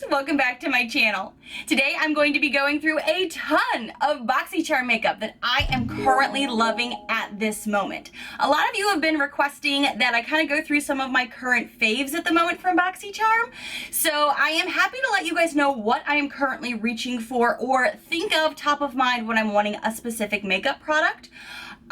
loves, welcome back to my channel. Today I'm going to be going through a ton of Boxycharm makeup that I am currently loving at this moment. A lot of you have been requesting that I kind of go through some of my current faves at the moment from Boxycharm, so I am happy to let you guys know what I am currently reaching for or think of top of mind when I'm wanting a specific makeup product.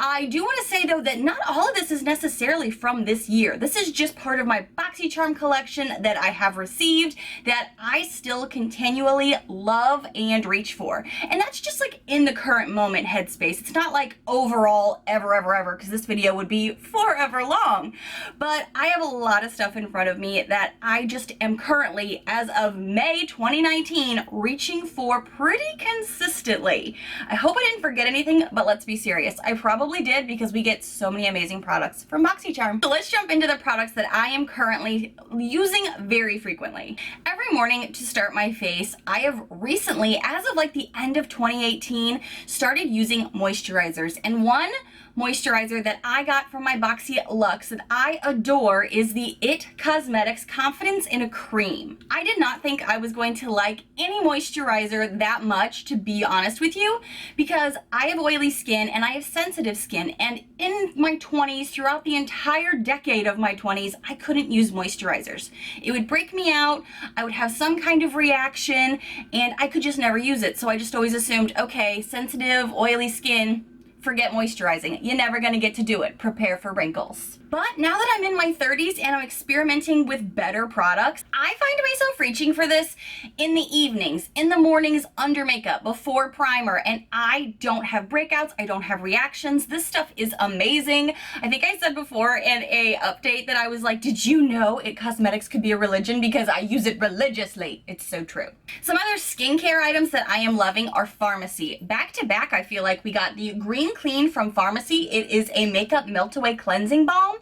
I do want to say though that not all of this is necessarily from this year. This is just part of my Boxycharm collection that I have received that I still continually love and reach for. And that's just like in the current moment headspace. It's not like overall ever, because this video would be forever long. But I have a lot of stuff in front of me that I just am currently, as of May 2019, reaching for pretty consistently. I hope I didn't forget anything, but let's be serious. I probably did because we get so many amazing products from Boxycharm. So let's jump into the products that I am currently using very frequently. Every morning to start my face, I have recently, as of like the end of 2018, started using moisturizers. And one moisturizer that I got from my Boxy Luxe that I adore is the IT Cosmetics Confidence in a Cream. I did not think I was going to like any moisturizer that much, to be honest with you, because I have oily skin and I have sensitive skin, and in my 20s, throughout the entire decade of my 20s, I couldn't use moisturizers. It would break me out, I would have some kind of reaction, and I could just never use it. So I just always assumed, okay, sensitive, oily skin, forget moisturizing. You're never gonna get to do it. Prepare for wrinkles. But now that I'm in my 30s and I'm experimenting with better products, I find myself reaching for this in the evenings, in the mornings under makeup, before primer, and I don't have breakouts, I don't have reactions. This stuff is amazing. I think I said before in a update that I was like, did you know IT Cosmetics could be a religion? Because I use it religiously. It's so true. Some other skincare items that I am loving are Farmacy. Back to back, I feel like we got the Green Clean from Farmacy. It is a makeup melt-away cleansing balm.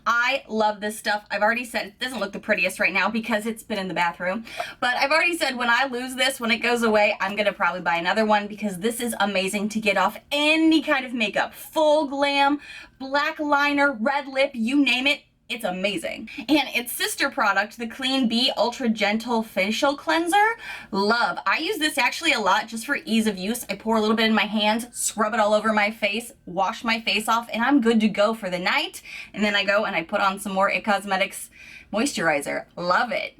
I love this stuff. I've already said it doesn't look the prettiest right now because it's been in the bathroom, but I've already said when I lose this, when it goes away, I'm gonna probably buy another one because this is amazing to get off any kind of makeup. Full glam, black liner, red lip, you name it. It's amazing. And its sister product, the Clean Bee Ultra Gentle Facial Cleanser, love. I use this actually a lot just for ease of use. I pour a little bit in my hands, scrub it all over my face, wash my face off, and I'm good to go for the night. And then I go and I put on some more IT Cosmetics moisturizer. Love it.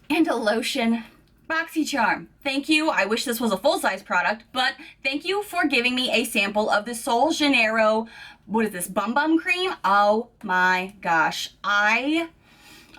And a lotion. Boxycharm, thank you. I wish this was a full-size product, but thank you for giving me a sample of the Sol Janeiro, what is this, Bum Bum Cream? Oh my gosh. I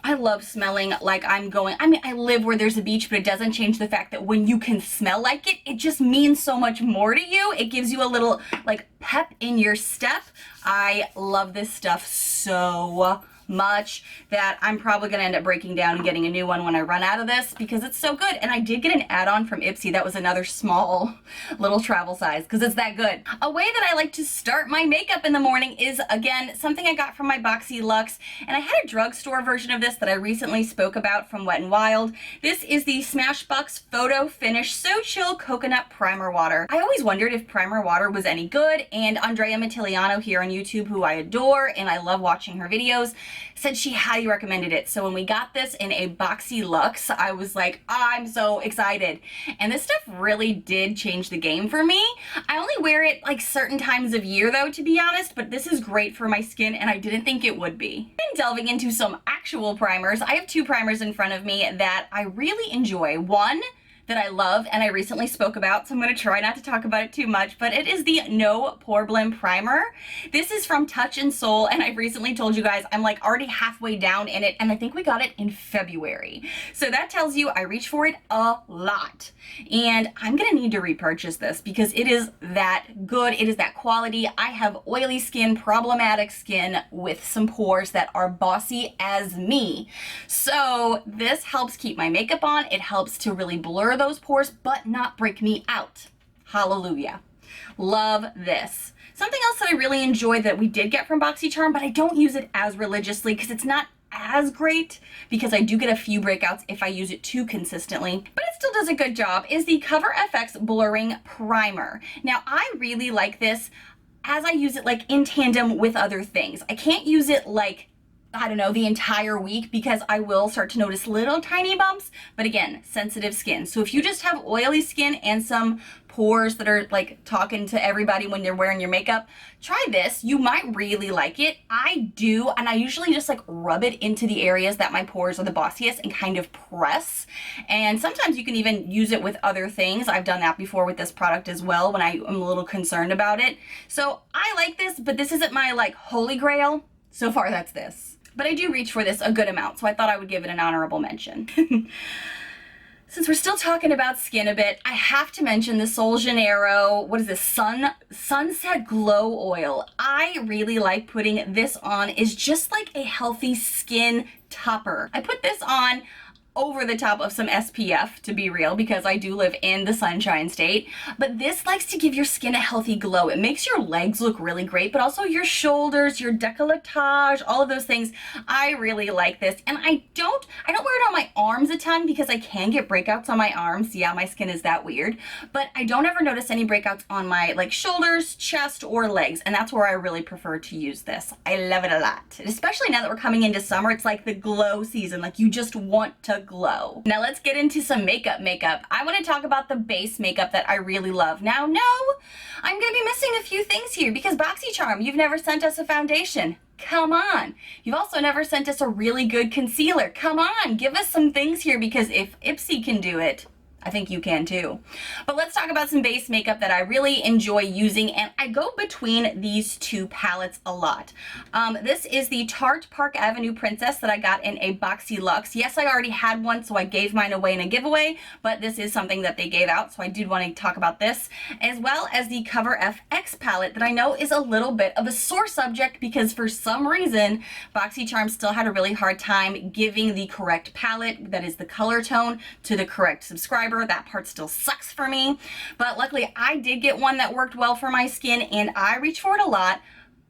love smelling like I'm going, I mean, I live where there's a beach, but it doesn't change the fact that when you can smell like it, it just means so much more to you. It gives you a little like pep in your step. I love this stuff so much that I'm probably gonna end up breaking down and getting a new one when I run out of this because it's so good. And I did get an add-on from Ipsy that was another small little travel size because it's that good. A way that I like to start my makeup in the morning is, again, something I got from my Boxy Luxe, and I had a drugstore version of this that I recently spoke about from Wet n Wild. This is the Smashbox Photo Finish So Chill Coconut Primer Water. I always wondered if primer water was any good, and Andrea Mattiliano here on YouTube, who I adore and I love watching her videos, said she highly recommended it. So when we got this in a Boxy Luxe, I was like, I'm so excited. And this stuff really did change the game for me. I only wear it like certain times of year though, to be honest, but this is great for my skin and I didn't think it would be. And delving into some actual primers, I have two primers in front of me that I really enjoy. One that I love and I recently spoke about, so I'm going to try not to talk about it too much, but it is the No Problem Primer. This is from Touch in Soul, and I've recently told you guys I'm like already halfway down in it, and I think we got it in February. So that tells you I reach for it a lot. And I'm going to need to repurchase this because it is that good. It is that quality. I have oily skin, problematic skin with some pores that are bossy as me. So this helps keep my makeup on. It helps to really blur those pores but not break me out. Hallelujah. Love this. Something else that I really enjoy that we did get from Boxycharm, but I don't use it as religiously because it's not as great, because I do get a few breakouts if I use it too consistently, but it still does a good job, is the Cover FX Blurring Primer. Now I really like this as I use it like in tandem with other things. I can't use it like I don't know, the entire week, because I will start to notice little tiny bumps. But again, sensitive skin. So if you just have oily skin and some pores that are like talking to everybody when you're wearing your makeup, try this. You might really like it. I do, and I usually just like rub it into the areas that my pores are the bossiest and kind of press. And sometimes you can even use it with other things. I've done that before with this product as well when I am a little concerned about it. So I like this, but this isn't my like holy grail. So far, that's this. But I do reach for this a good amount, so I thought I would give it an honorable mention. Since we're still talking about skin a bit, I have to mention the Sol Janeiro, what is this, Sunset Glow Oil. I really like putting this on. It's just like a healthy skin topper. I put this on over the top of some SPF, to be real, because I do live in the Sunshine State. But this likes to give your skin a healthy glow. It makes your legs look really great, but also your shoulders, your décolletage, all of those things. I really like this. And I don't wear it on my arms a ton because I can get breakouts on my arms. Yeah, my skin is that weird. But I don't ever notice any breakouts on my like shoulders, chest, or legs. And that's where I really prefer to use this. I love it a lot. Especially now that we're coming into summer, it's like the glow season. Like you just want to glow. Now let's get into some makeup. I want to talk about the base makeup that I really love. Now, no, I'm going to be missing a few things here because Boxycharm, you've never sent us a foundation. Come on. You've also never sent us a really good concealer. Come on, give us some things here, because if Ipsy can do it, I think you can too. But let's talk about some base makeup that I really enjoy using, and I go between these two palettes a lot. This is the Tarte Park Avenue Princess that I got in a Boxy Luxe. Yes, I already had one, so I gave mine away in a giveaway, but this is something that they gave out, so I did want to talk about this, as well as the Cover FX palette that I know is a little bit of a sore subject because for some reason, Boxycharm still had a really hard time giving the correct palette, that is the color tone, to the correct subscriber. That part still sucks for me, but luckily I did get one that worked well for my skin, and I reach for it a lot.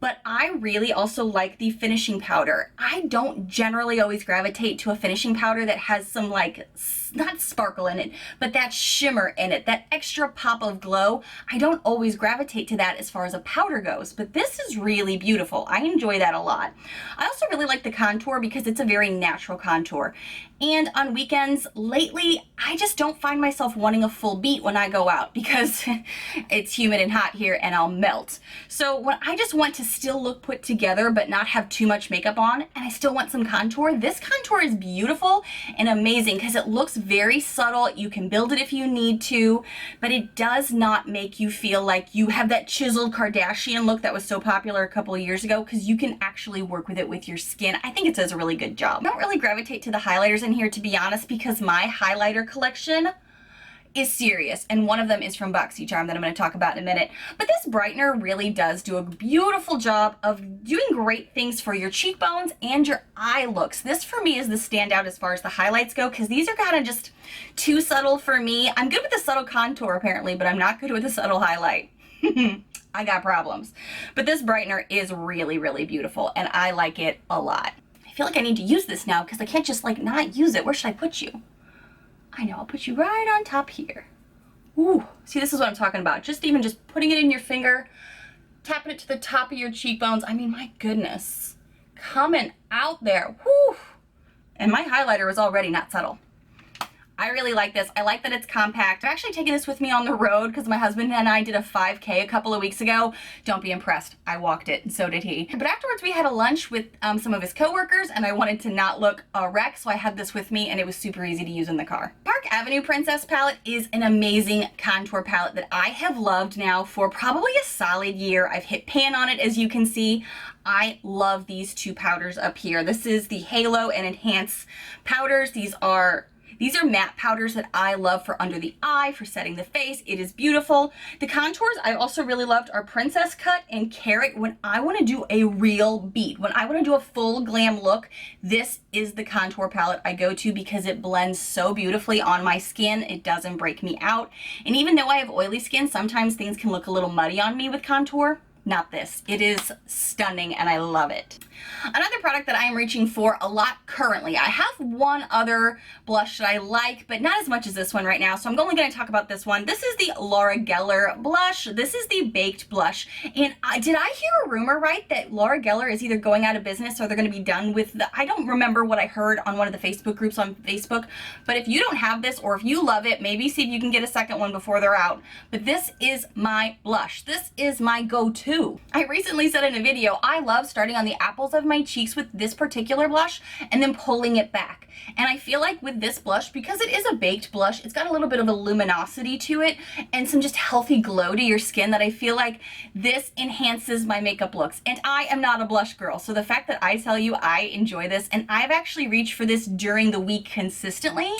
But I really also like the finishing powder. I don't generally always gravitate to a finishing powder that has some like, not sparkle in it, but that shimmer in it, that extra pop of glow. I don't always gravitate to that as far as a powder goes, but this is really beautiful. I enjoy that a lot. I also really like the contour because it's a very natural contour. And on weekends, lately, I just don't find myself wanting a full beat when I go out because it's humid and hot here and I'll melt. So when I just want to still look put together but not have too much makeup on, and I still want some contour, this contour is beautiful and amazing because it looks very subtle. You can build it if you need to, but it does not make you feel like you have that chiseled Kardashian look that was so popular a couple of years ago, because you can actually work with it with your skin. I think it does a really good job. I don't really gravitate to the highlighters in here, to be honest, because my highlighter collection is serious, and one of them is from Boxycharm that I'm going to talk about in a minute. But this brightener really does do a beautiful job of doing great things for your cheekbones and your eye looks. This for me is the standout as far as the highlights go, because these are kind of just too subtle for me. I'm good with the subtle contour apparently, but I'm not good with the subtle highlight. I got problems. But this brightener is really, really beautiful, and I like it a lot. I feel like I need to use this now because I can't just like not use it. Where should I put you? I know, I'll put you right on top here. Ooh, see, this is what I'm talking about. Just putting it in your finger, tapping it to the top of your cheekbones. I mean, my goodness, coming out there. Whew. And my highlighter is already not subtle. I really like this. I like that it's compact. I've actually taken this with me on the road because my husband and I did a 5K a couple of weeks ago. Don't be impressed. I walked it, and so did he. But afterwards, we had a lunch with some of his coworkers, and I wanted to not look a wreck, so I had this with me, and it was super easy to use in the car. Park Avenue Princess palette is an amazing contour palette that I have loved now for probably a solid year. I've hit pan on it, as you can see. I love these two powders up here. This is the Halo and Enhance powders. These are matte powders that I love for under the eye, for setting the face. It is beautiful. The contours I also really loved are Princess Cut and Carrot. When I want to do a real beat, when I want to do a full glam look, this is the contour palette I go to because it blends so beautifully on my skin. It doesn't break me out. And even though I have oily skin, sometimes things can look a little muddy on me with contour. not this. It is stunning and I love it. Another product that I am reaching for a lot currently. I have one other blush that I like, but not as much as this one right now, so I'm only going to talk about this one. This is the Laura Geller blush. This is the baked blush, and did I hear a rumor right that Laura Geller is either going out of business or they're going to be done with the, I don't remember what I heard on one of the Facebook groups on Facebook, but if you don't have this or if you love it, maybe see if you can get a second one before they're out. But this is my blush. This is my go-to. I recently said in a video, I love starting on the apples of my cheeks with this particular blush and then pulling it back. And I feel like with this blush, because it is a baked blush, it's got a little bit of a luminosity to it and some just healthy glow to your skin that I feel like this enhances my makeup looks. And I am not a blush girl, so the fact that I tell you I enjoy this, and I've actually reached for this during the week consistently,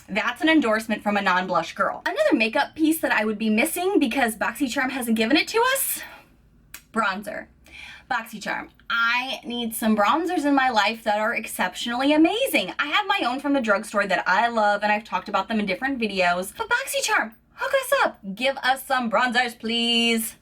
that's an endorsement from a non-blush girl. Another makeup piece that I would be missing because Boxycharm hasn't given it to us, bronzer. Boxycharm. I need some bronzers in my life that are exceptionally amazing. I have my own from the drugstore that I love, and I've talked about them in different videos. But Boxycharm, hook us up. Give us some bronzers, please.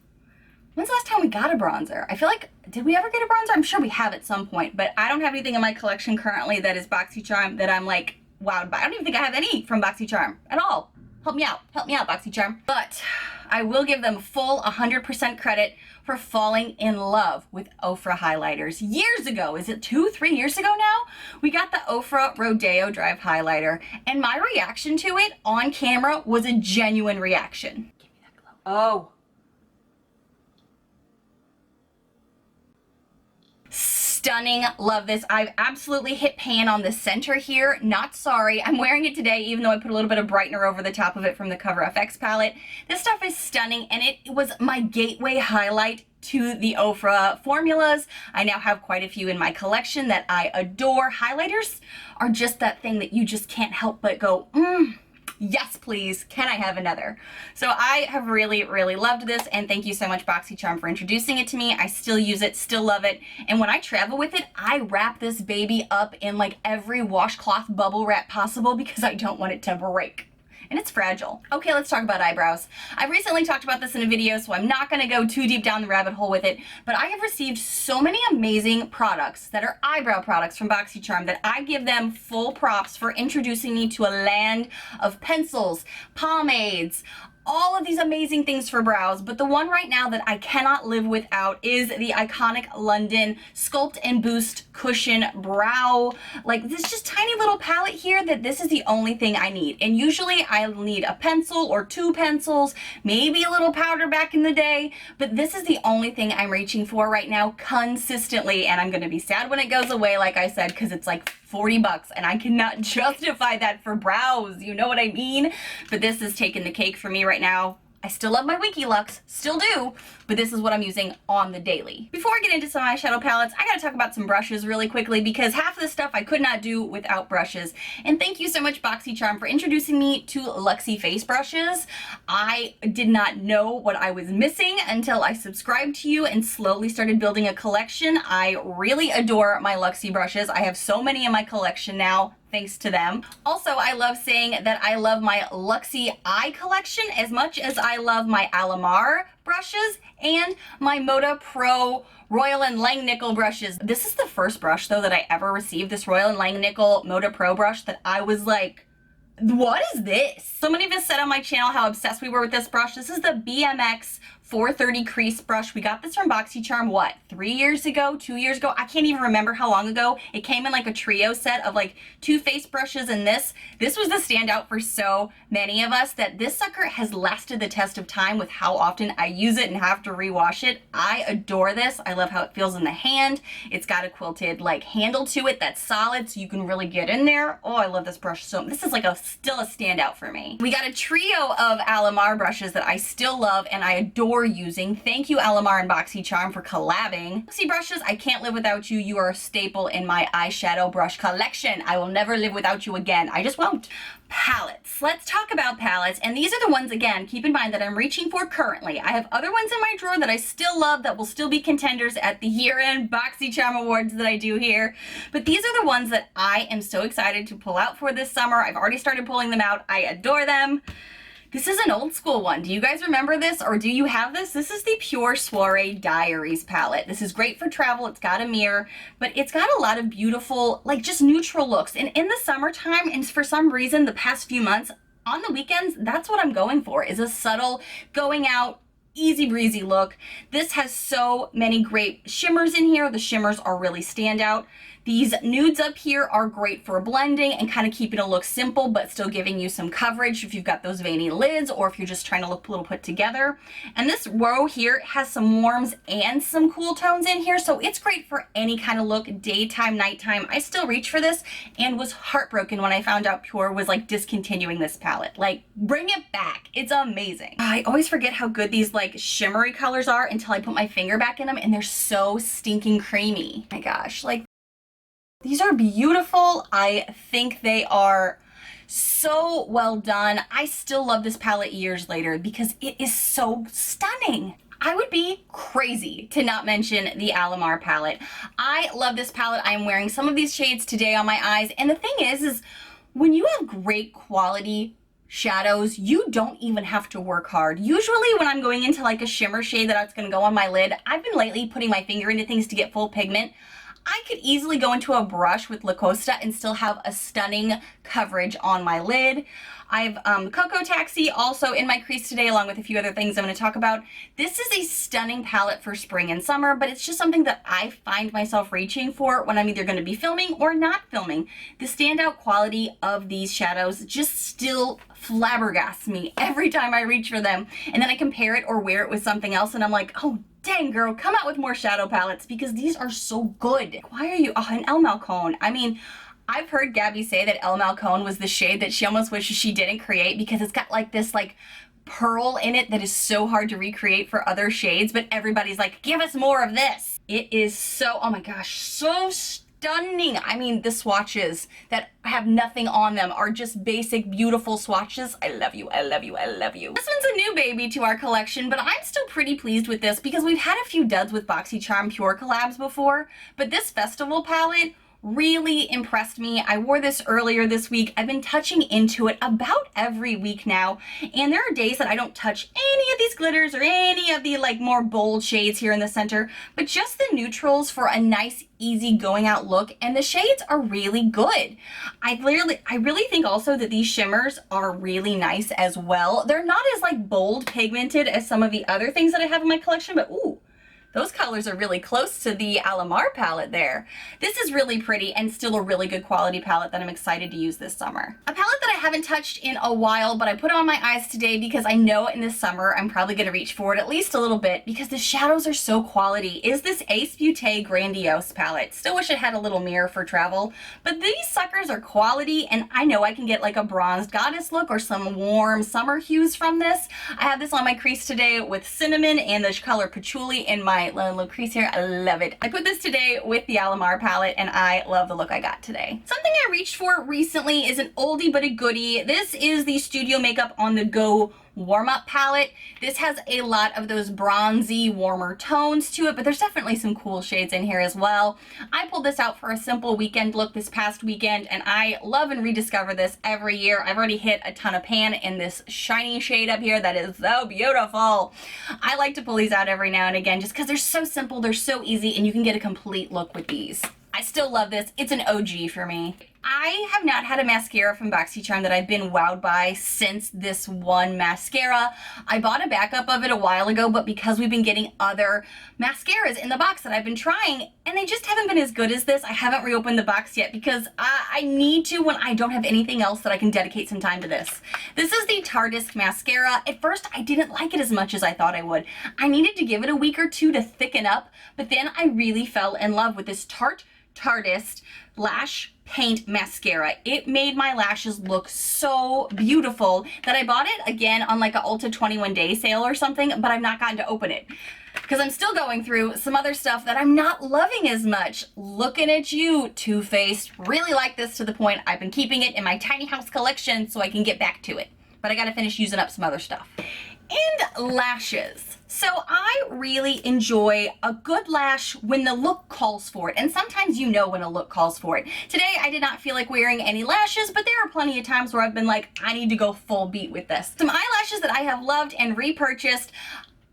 When's the last time we got a bronzer? I feel like, did we ever get a bronzer? I'm sure we have at some point, but I don't have anything in my collection currently that is Boxycharm that I'm like wowed by. I don't even think I have any from Boxycharm at all. Help me out, Boxycharm. But I will give them full 100% credit for falling in love with Ofra highlighters. Years ago, is it 2-3 years ago now? We got the Ofra Rodeo Drive highlighter, and my reaction to it on camera was a genuine reaction. Give me that glow. Oh. Stunning, love this. I've absolutely hit pan on the center here, not sorry. I'm wearing it today even though I put a little bit of brightener over the top of it from the Cover FX palette. This stuff is stunning, and it was my gateway highlight to the Ofra formulas. I now have quite a few in my collection that I adore. Highlighters are just that thing that you just can't help but go, yes, please. Can I have another? So I have really, really loved this, and thank you so much, Boxycharm, for introducing it to me. I still use it, still love it, and when I travel with it, I wrap this baby up in like every washcloth bubble wrap possible because I don't want it to break. And it's fragile. Okay, let's talk about eyebrows. I recently talked about this in a video, so I'm not gonna go too deep down the rabbit hole with it, but I have received so many amazing products that are eyebrow products from Boxycharm that I give them full props for introducing me to a land of pencils, pomades, all of these amazing things for brows, but the one right now that I cannot live without is the iconic London Sculpt and Boost Cushion Brow. Like, this just tiny little palette here that this is the only thing I need. And usually I'll need a pencil or 2 pencils, maybe a little powder back in the day, but this is the only thing I'm reaching for right now consistently, and I'm gonna be sad when it goes away, like I said, because it's like 40 bucks and I cannot justify that for brows, you know what I mean? But this is taking the cake for me right now. I still love my Winky Lux, still do, but this is what I'm using on the daily. Before I get into some eyeshadow palettes, I gotta talk about some brushes really quickly because half of the stuff I could not do without brushes. And thank you so much, Boxycharm, for introducing me to Luxie Face brushes. I did not know what I was missing until I subscribed to you and slowly started building a collection. I really adore my Luxie brushes. I have so many in my collection now, thanks to them. Also, I love saying that I love my Luxie Eye collection as much as I love my Alamar brushes and my Moda Pro Royal & Langnickel brushes. This is the first brush, though, that I ever received, this Royal & Langnickel Moda Pro brush, that I was like, what is this? So many of us said on my channel how obsessed we were with this brush. This is the BMX 430 crease brush. We got this from Boxycharm, what, 3 years ago, 2 years ago? I can't even remember how long ago. It came in like a trio set of like 2 face brushes and this. This was the standout for so many of us that this sucker has lasted the test of time with how often I use it and have to rewash it. I adore this. I love how it feels in the hand. It's got a quilted like handle to it that's solid so you can really get in there. Oh, I love this brush so this is like still a standout for me. We got a trio of Alamar brushes that I still love and I adore using. Thank you, Alamar and Boxycharm, for collabing. Luxie brushes, I can't live without you. You are a staple in my eyeshadow brush collection. I will never live without you again. I just won't. Palettes. Let's talk about palettes, and these are the ones, again, keep in mind that I'm reaching for currently. I have other ones in my drawer that I still love that will still be contenders at the year-end Boxycharm Awards that I do here, but these are the ones that I am so excited to pull out for this summer. I've already started pulling them out. I adore them. This is an old school one. Do you guys remember this, or do you have this? This is the Pure Soiree Diaries palette. This is great for travel. It's got a mirror, but it's got a lot of beautiful, like just neutral looks. And in the summertime, and for some reason, the past few months, on the weekends, that's what I'm going for, is a subtle, going out, easy breezy look. This has so many great shimmers in here. The shimmers are really standout. These nudes up here are great for blending and kind of keeping a look simple, but still giving you some coverage if you've got those veiny lids or if you're just trying to look a little put together. And this row here has some warms and some cool tones in here, so it's great for any kind of look, daytime, nighttime. I still reach for this and was heartbroken when I found out Pure was like discontinuing this palette. Like, bring it back. It's amazing. I always forget how good these like shimmery colors are until I put my finger back in them, and they're so stinking creamy. Oh my gosh, like, these are beautiful. I think they are so well done. I still love this palette years later because it is so stunning. I would be crazy to not mention the Alamar palette. I love this palette. I'm wearing some of these shades today on my eyes. And the thing is when you have great quality shadows, you don't even have to work hard. Usually when I'm going into like a shimmer shade that's gonna go on my lid, I've been lately putting my finger into things to get full pigment. I could easily go into a brush with La Costa and still have a stunning coverage on my lid. I have Cocoa Taxi also in my crease today, along with a few other things I'm going to talk about. This is a stunning palette for spring and summer, but it's just something that I find myself reaching for when I'm either going to be filming or not filming. The standout quality of these shadows just still flabbergasts me every time I reach for them. And then I compare it or wear it with something else and I'm like, oh, dang girl, come out with more shadow palettes because these are so good. Why are you, oh, an El Malcone. I mean, I've heard Gabby say that El Malcone was the shade that she almost wishes she didn't create because it's got like this like pearl in it that is so hard to recreate for other shades, but everybody's like, give us more of this. It is so, oh my gosh, so stunning. I mean, the swatches that have nothing on them are just basic, beautiful swatches. I love you, I love you, I love you. This one's a new baby to our collection, but I'm still pretty pleased with this because we've had a few duds with Boxycharm Pure collabs before, but this festival palette really impressed me. I wore this earlier this week. I've been touching into it about every week now, and there are days that I don't touch any of these glitters or any of the like more bold shades here in the center, but just the neutrals for a nice, easy going out look, and the shades are really good. I really think also that these shimmers are really nice as well. They're not as like bold pigmented as some of the other things that I have in my collection, but ooh, those colors are really close to the Alamar palette there. This is really pretty and still a really good quality palette that I'm excited to use this summer. A palette that I haven't touched in a while, but I put on my eyes today because I know in the summer I'm probably gonna reach for it at least a little bit because the shadows are so quality, is this Ace Beauté Grandiose palette. Still wish it had a little mirror for travel, but these suckers are quality and I know I can get like a bronzed goddess look or some warm summer hues from this. I have this on my crease today with cinnamon and the color patchouli in my little crease here. I love it. I put this today with the Alamar palette and I love the look I got today. Something I reached for recently is an oldie but a goodie. This is the Studio Makeup On The Go Warm Up palette. This has a lot of those bronzy, warmer tones to it, but there's definitely some cool shades in here as well. I pulled this out for a simple weekend look this past weekend, and I love and rediscover this every year. I've already hit a ton of pan in this shiny shade up here that is so beautiful. I like to pull these out every now and again just because they're so simple, they're so easy, and you can get a complete look with these. I still love this. It's an OG for me. I have not had a mascara from Boxycharm that I've been wowed by since this one mascara. I bought a backup of it a while ago, but because we've been getting other mascaras in the box that I've been trying, and they just haven't been as good as this, I haven't reopened the box yet because I need to when I don't have anything else that I can dedicate some time to this. This is the Tarte mascara. At first, I didn't like it as much as I thought I would. I needed to give it a week or two to thicken up, but then I really fell in love with this Tarte Lash Paint Mascara. It made my lashes look so beautiful that I bought it again on like a Ulta 21-day sale or something, but I've not gotten to open it because I'm still going through some other stuff that I'm not loving as much. Looking at you, Too Faced. Really like this to the point I've been keeping it in my tiny house collection so I can get back to it. But I gotta finish using up some other stuff. And lashes. So I really enjoy a good lash when the look calls for it, and sometimes you know when a look calls for it. Today I did not feel like wearing any lashes, but there are plenty of times where I've been like, I need to go full beat with this. Some eyelashes that I have loved and repurchased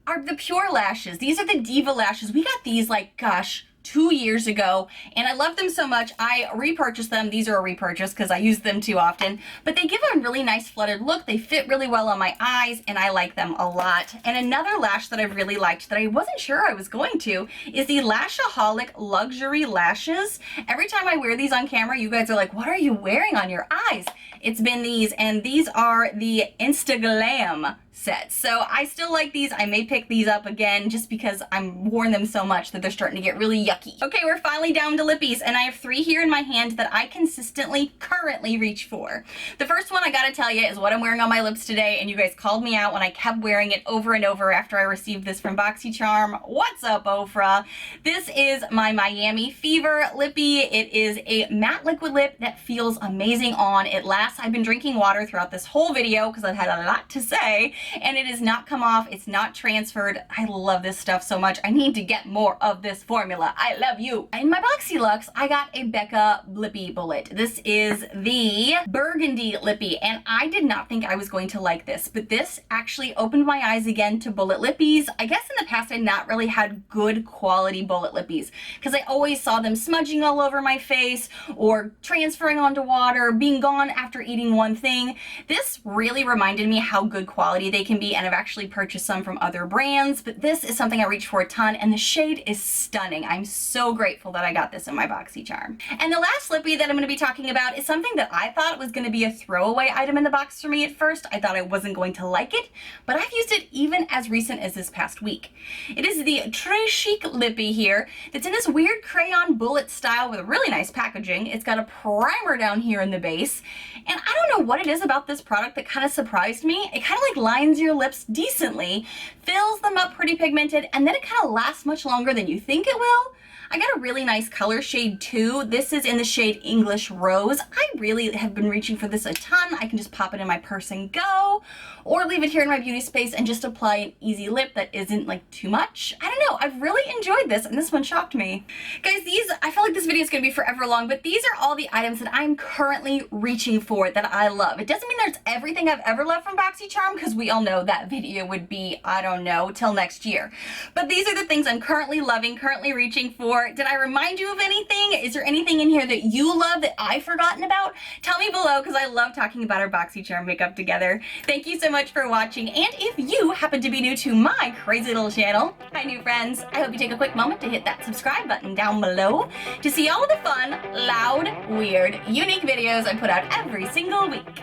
are the Pure lashes. These are the Diva lashes. We got these like, gosh, 2 years ago, and I love them so much I repurchased them. These are a repurchase because I use them too often, but they give a really nice flooded look. They fit really well on my eyes and I like them a lot. And another lash that I've really liked that I wasn't sure I was going to is the Lashaholic Luxury Lashes. Every time I wear these on camera, you guys are like, what are you wearing on your eyes? It's been these, and these are the Instaglam sets. So I still like these. I may pick these up again just because I'm worn them so much that they're starting to get really yucky. Okay, we're finally down to lippies, and I have 3 here in my hand that I consistently currently reach for. The first one I gotta tell you is what I'm wearing on my lips today, and you guys called me out when I kept wearing it over and over after I received this from Boxycharm. What's up, Ofra? This is my Miami Fever lippy. It is a matte liquid lip that feels amazing on. It lasts. I've been drinking water throughout this whole video because I've had a lot to say, and it has not come off. It's not transferred. I love this stuff so much. I need to get more of this formula. I love you. In my Boxy Lux, I got a Becca lippy bullet. This is the burgundy lippy, and I did not think I was going to like this, but this actually opened my eyes again to bullet lippies. I guess in the past I'd not really had good quality bullet lippies because I always saw them smudging all over my face or transferring onto water, being gone after eating one thing. This really reminded me how good quality they can be, and I've actually purchased some from other brands, but this is something I reach for a ton, and the shade is stunning. I'm so grateful that I got this in my Boxycharm. And the last lippy that I'm going to be talking about is something that I thought was going to be a throwaway item in the box for me at first. I thought I wasn't going to like it, but I've used it even as recent as this past week. It is the Très Chic lippy here that's in this weird crayon bullet style with really nice packaging. It's got a primer down here in the base, and I don't know what it is about this product that kind of surprised me. It kind of like lines your lips decently, fills them up pretty pigmented, and then it kind of lasts much longer than you think it will. I got a really nice color shade too. This is in the shade English Rose. I really have been reaching for this a ton. I can just pop it in my purse and go, or leave it here in my beauty space and just apply an easy lip that isn't like too much. I don't know, I've really enjoyed this, and this one shocked me. Guys, I feel like this video is gonna be forever long, but these are all the items that I'm currently reaching for that I love. It doesn't mean there's everything I've ever loved from Boxycharm, because we all know that video would be, I don't know, till next year. But these are the things I'm currently loving, currently reaching for. Did I remind you of anything? Is there anything in here that you love that I've forgotten about? Tell me below, because I love talking about our Boxycharm makeup together. Thank you so much for watching, and if you happen to be new to my crazy little channel, hi new friends, I hope you take a quick moment to hit that subscribe button down below to see all of the fun, loud, weird, unique videos I put out every single week.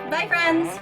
Bye friends!